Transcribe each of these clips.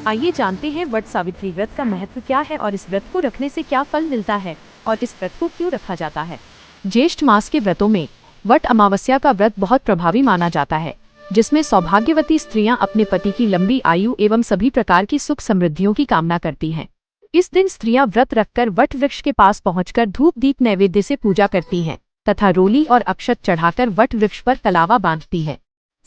आइए जानते हैं वट सावित्री व्रत का महत्व क्या है और इस व्रत को रखने से क्या फल मिलता है और इस व्रत को क्यों रखा जाता है। ज्येष्ठ मास के व्रतों में वट अमावस्या का व्रत बहुत प्रभावी माना जाता है, जिसमें सौभाग्यवती स्त्रियां अपने पति की लंबी आयु एवं सभी प्रकार की सुख समृद्धियों की कामना करती हैं। इस दिन स्त्रियां व्रत रखकर वट वृक्ष के पास पहुंचकर धूप दीप नैवेद्य से पूजा करती हैं तथा रोली और अक्षत चढ़ाकर वट वृक्ष पर कलावा बांधती है।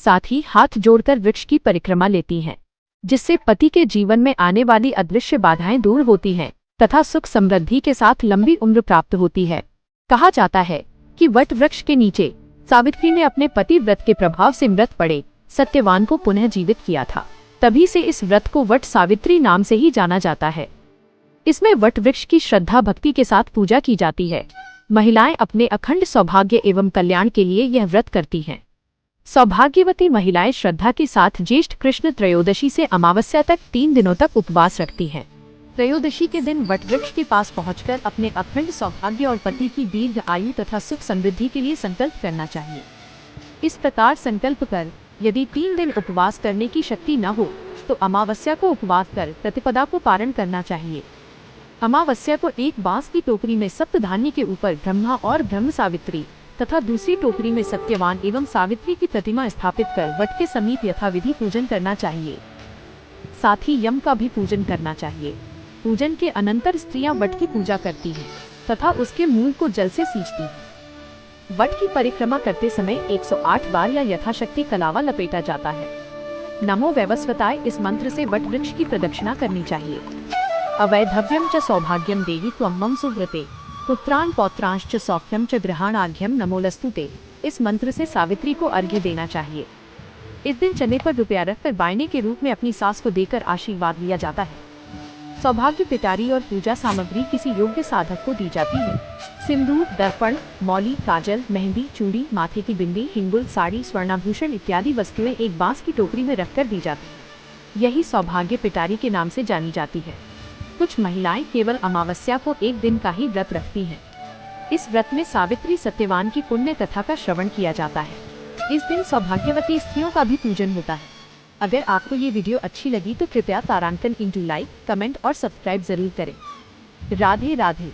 साथ ही हाथ जोड़कर वृक्ष की परिक्रमा लेती हैं, जिससे पति के जीवन में आने वाली अदृश्य बाधाएं दूर होती हैं तथा सुख समृद्धि के साथ लंबी उम्र प्राप्त होती है। कहा जाता है कि वट वृक्ष के नीचे सावित्री ने अपने पति व्रत के प्रभाव से मृत पड़े सत्यवान को पुनः जीवित किया था। तभी से इस व्रत को वट सावित्री नाम से ही जाना जाता है। इसमें वट वृक्ष की श्रद्धा भक्ति के साथ पूजा की जाती है। महिलाएं अपने अखंड सौभाग्य एवं कल्याण के लिए यह व्रत करती हैं। सौभाग्यवती महिलाएं श्रद्धा के साथ ज्येष्ठ कृष्ण त्रयोदशी से अमावस्या तक 3 दिनों तक उपवास रखती हैं। त्रयोदशी के दिन वट वृक्ष के पास पहुंचकर अपने अखंड सौभाग्य और पति की दीर्घ आयु तथा सुख समृद्धि के लिए संकल्प करना चाहिए। इस प्रकार संकल्प कर यदि 3 दिन उपवास करने की शक्ति न हो तो अमावस्या को उपवास कर प्रतिपदा को पारण करना चाहिए। अमावस्या को एक बांस की टोकरी में सप्त धान्य के ऊपर ब्रह्मा और ब्रह्म सावित्री तथा दूसरी टोकरी में सत्यवान एवं सावित्री की प्रतिमा स्थापित कर वट के समीप यथाविधि पूजन करना चाहिए। साथ ही यम का भी पूजन करना चाहिए। पूजन के अनंतर स्त्रियां वट की पूजा करती हैं तथा उसके मूल को जल से सींचती हैं। वट की परिक्रमा करते समय 108 बार या यथाशक्ति कलावा लपेटा जाता है। नमो वैवस्वताय इस मंत्र से वट वृक्ष की प्रदक्षिणा करनी चाहिए। अवैधव्यम च सौभाग्यम देहि त्वं मम सुव्रते पुत्रान् पौत्रांश्च सौख्यम च गृहाणार्घ्यम नमोलस्तु ते। इस मंत्र से सावित्री को अर्घ्य देना चाहिए। इस दिन चने पर रुपया रखकर बायने के रूप में अपनी सास को देकर आशीर्वाद लिया जाता है। सौभाग्य पिटारी और पूजा सामग्री किसी योग्य साधक को दी जाती है। सिंदूर, दर्पण, मौली, काजल, मेहंदी, चूड़ी, माथे की बिंदी, हिंगुल, साड़ी, स्वर्णाभूषण इत्यादि वस्तुएं एक बांस की टोकरी में रखकर दी जाती है। यही सौभाग्य पिटारी के नाम से जानी जाती है। कुछ महिलाएं केवल अमावस्या को एक दिन का ही व्रत रखती हैं। इस व्रत में सावित्री सत्यवान की पुण्य कथा का श्रवण किया जाता है। इस दिन सौभाग्यवती स्त्रियों का भी पूजन होता है। अगर आपको ये वीडियो अच्छी लगी तो कृपया तारांकन इंटू लाइक, कमेंट और सब्सक्राइब जरूर करें। राधे राधे।